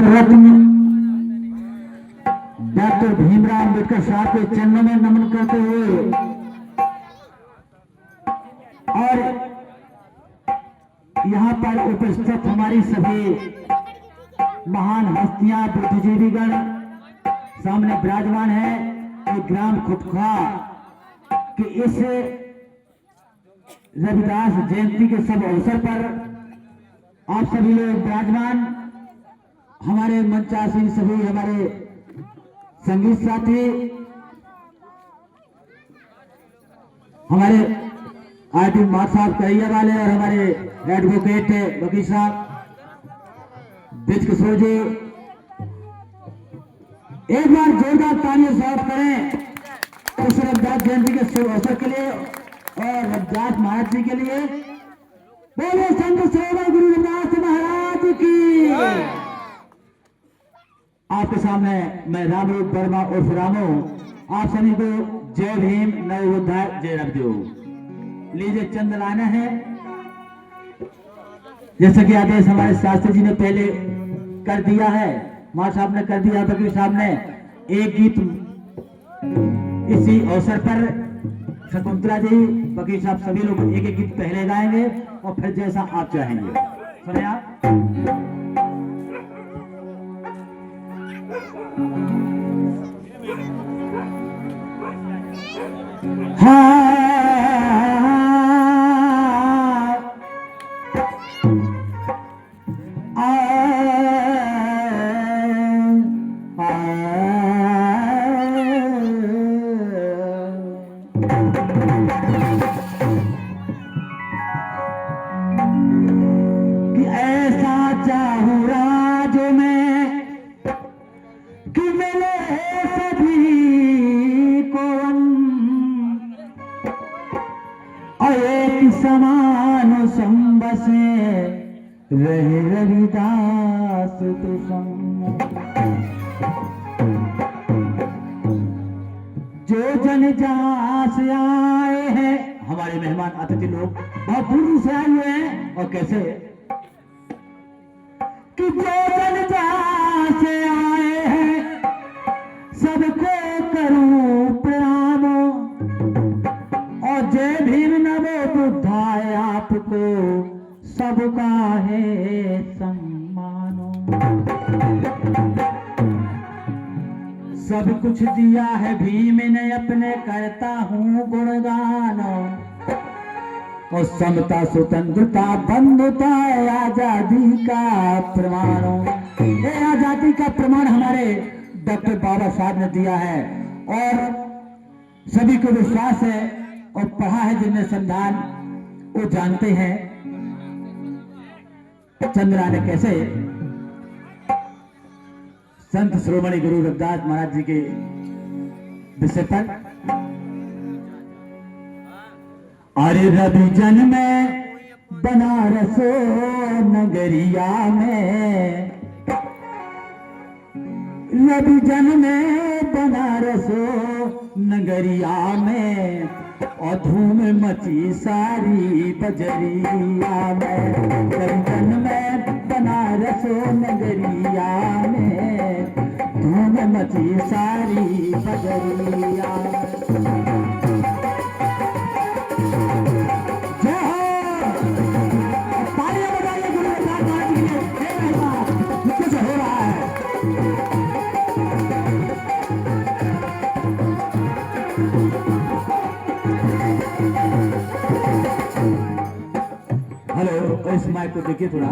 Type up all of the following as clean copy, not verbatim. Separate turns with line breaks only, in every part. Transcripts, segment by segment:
Bharat Ratna doctor Bhimrao Ambedkar साहब के चरणों में नमन करते हुए और यहाँ पर उपस्थित हमारी सभी महान हस्तियां बुद्धिजीवीगण सामने विराजमान है। एक ग्राम खुटखा कि इस रविदास जयंती के सब अवसर पर आप सभी लोग विराजमान, हमारे मंचासीन सभी हमारे संगीत साथी, हमारे आरटी मार साहब कहिया वाले और हमारे एडवोकेट वकील साहब ब्रिज किशोर जी, एक बार जोरदार तालियां साफ करें उस रविदास जयंती के शुभ अवसर के लिए और रविदास महाराज जी के लिए। बोलो संत सेवा गुरु रविदास महाराज की। आपके सामने मैं रामरूप वर्मा उर्फ रामो आप सभी को जय भीम, नव उद्धार, जय रविदेव। लीजिए चंद लाना है जैसा कि आदेश हमारे शास्त्री जी ने पहले कर दिया है, मां साहब ने कर दिया, वकील साहब ने एक गीत इसी अवसर पर शकुंतला जी, वकील साहब सभी लोग एक एक गीत पहले गाएंगे और फिर जैसा आप चाहेंगे। सुने आप। हाँ कि ऐसा चाहूं राज में कि मिले सभी को एक समान संबसे रहे रविदास तो संग। जो जन जहां से आए हैं, हमारे मेहमान अतिथि लोग बहुत दूर से आए हुए हैं, और कैसे कि जो जन जहां से आए हैं सबको करूं प्रणाम, और जय भीम नमो बुद्धाय आपको सबका है सम्मानो। सब कुछ दिया है भीम ने अपने, करता हूँ गुणगान, और समता स्वतंत्रता बंधुता आजादी का प्रमाण। ये आजादी का प्रमाण हमारे डॉक्टर बाबा साहब ने दिया है, और सभी को विश्वास है और पढ़ा है जिनने संविधान वो जानते हैं चंद्रा ने कैसे संत श्रोमणी गुरु रविदास महाराज जी के विषय पर। अरे रवि जन में बनारस नगरिया में, रवि जन में बनारस नगरिया में, और धूम मची सारी बजरिया में। रवि जन में बनारस नगरिया में, धूम मची सारी बजरिया में। हेलो, इस माइक को देखिए थोड़ा।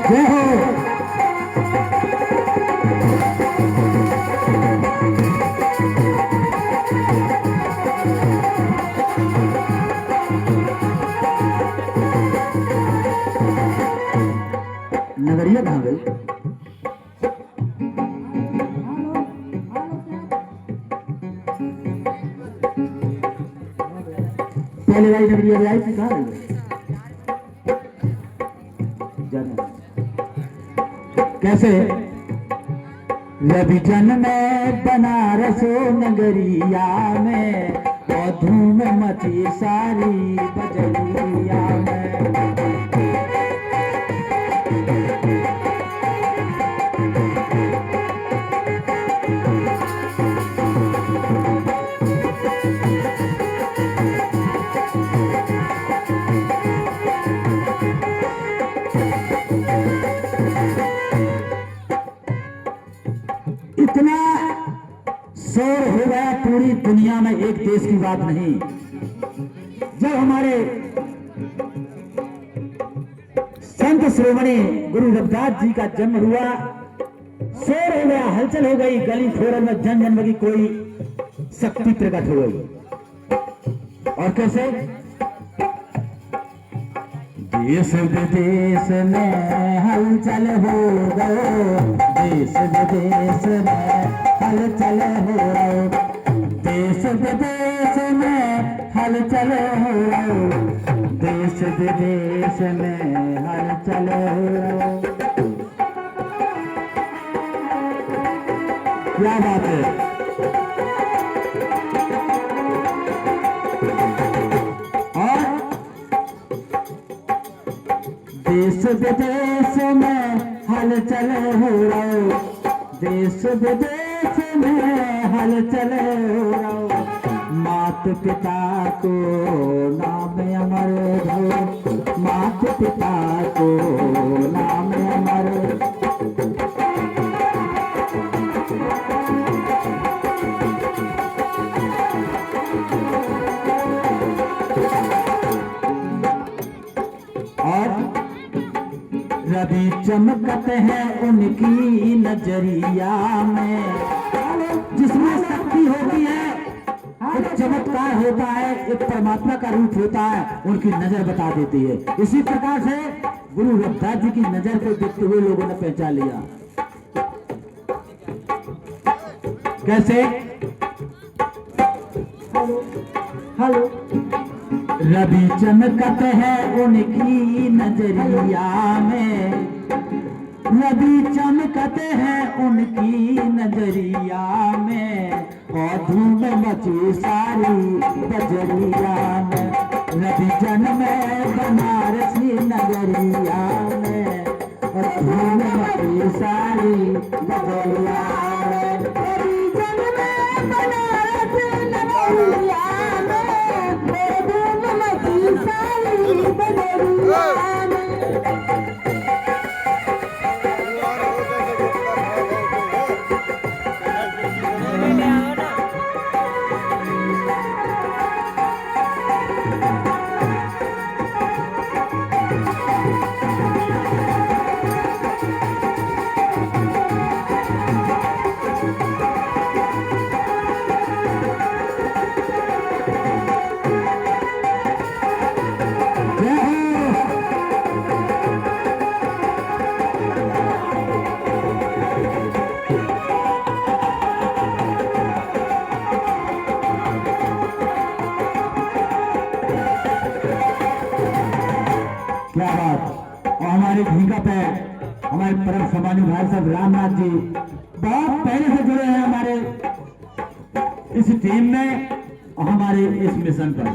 जय हो। नगरिया कहाँ गई? पहले वाली नगरिया आई थी, कहाँ गई? कैसे रवि जन्मे बनारस नगरिया में और धूम मची सारी बजरिया में। इतना शोर हो गया पूरी दुनिया में, एक देश की बात नहीं। जब हमारे संत शिरोमणि गुरु रविदास जी का जन्म हुआ, शोर हो गया, हलचल हो गई, गली फोरम में जन जन की कोई शक्ति प्रकट हो गई। और कैसे? देश विदेश में हलचल हो गए, देश विदेश में हलचल हो गए, देश विदेश में हलचल हो गए, देश विदेश में हलचल हो गए। क्या बात है। देश विदेश में हलचल हो रहो, देश विदेश में हलचल हो रहो, मात पिता को नाम अमर हो, मात पिता को नाम अमर। रवि चमकते हैं उनकी नजरिया में, जिसमें शक्ति होती है, एक चमत्कार होता है, एक परमात्मा का रूप होता है, उनकी नजर बता देती है। इसी प्रकार से गुरु रविदास जी की नजर को देखते हुए लोगों ने पहचान लिया। कैसे? हेलो। रवि चमकते हैं उनकी नजरिया में, रवि चमकते हैं उनकी नजरिया में, और धूम मची सारी बजरिया में। रवि जन्मे बनारसी नगरिया में, और धूम मची सारी बजरिया में। रवि जन्मे बनारसी नगरिया में, क्या बात। और हमारे भूमिका पे हमारे परम सम्मानित भाई साहब रामनाथ जी बहुत पहले से जुड़े हैं हमारे इस टीम में और हमारे इस मिशन पर।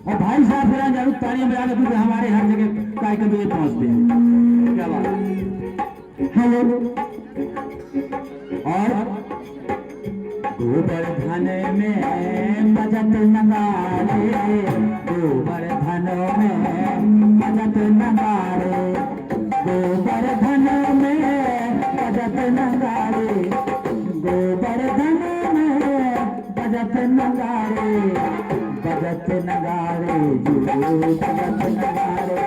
और भाई साहब जरा जरूर तालियां बजा दो, क्योंकि हमारे हर जगह कार्यक्रम ये पहुंचते हैं। क्या बात। हेलो। और गोवर्धन में बजत नगारे, गोवर्धन में बजत नगारे, गोवर्धन में बजत नगारे, गोवर्धन में बजत नगारे, बजत नगारे जो बजत नगारे।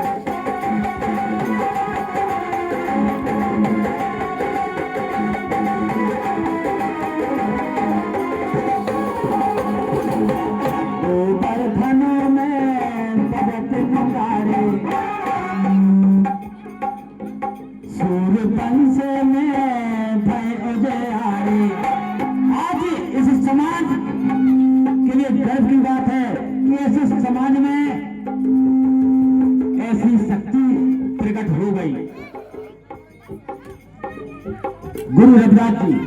सूर्यवंश में भय उजियारे। आज इस समाज के लिए गर्व की बात है कि ऐसे समाज में ऐसी रविदास जी।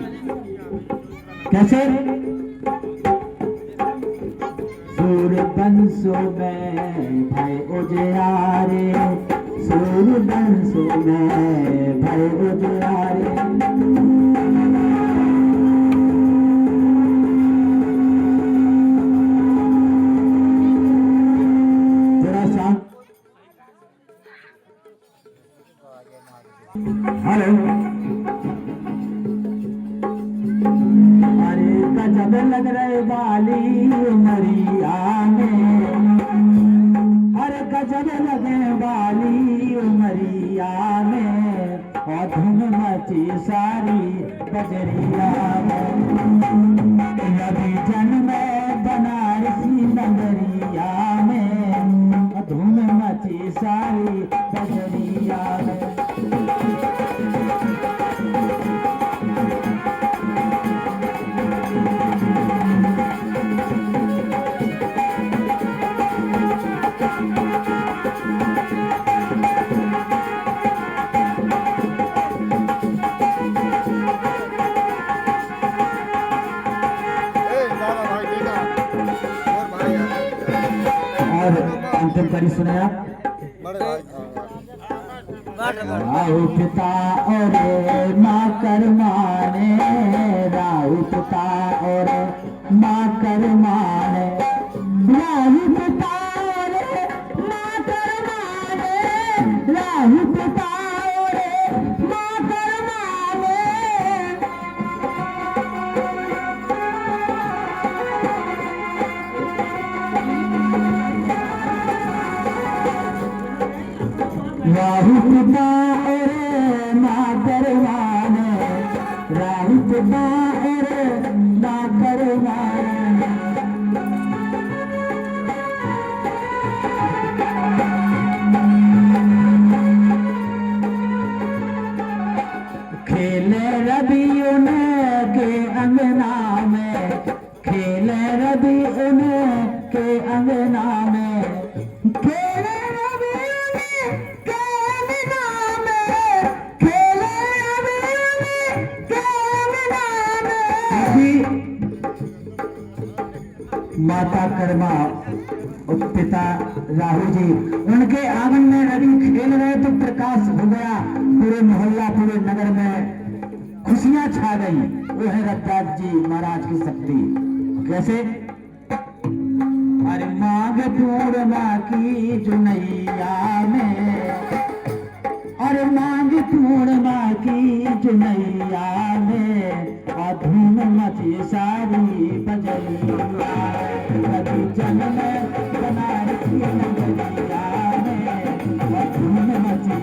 कैसे? सूर्य बंसों में भाई उजियारे, सूर्य बंसों में भाई उजियारे। जरा सा हेलो। अरे गजब लग रहे बाली उमरिया में, अरे गजब लगे बाली उमरिया में, और धूम मची सारी बजरिया में। रवि जन्म बनारसी नगरिया में, धूम मची सारी बजरिया में। और अंतिम कड़ी सुने आप। राहु पिता और माँ कर माने, राहु पिता और माँ कर माने, राहु पिता और माँ कर माने, राहु पिता और माँ कर माने। राहु पिता और माँ कर माने, राहु पिता और माँ कर माने। खेले रवि उनके अंगना में, खेले रवि उनके अंगना में, खेले रवि उनके अंगना में, खेले रवि उनके अंगना में। माता कर्मा और पिता राहु जी, उनके आंगन में रवि खेल रहे तो प्रकाश हो गया, पूरे मोहल्ला पूरे नगर में खुशियां छा गई। वो है रविदास जी महाराज की शक्ति। कैसे? अरे माघ पूर्णिमा की जुनैया में, अरे माघ पूर्णिमा की जुनैया में, धूम मची सारी बजरिया। रवि जन्म बनारसी नगरिया में, धूम मची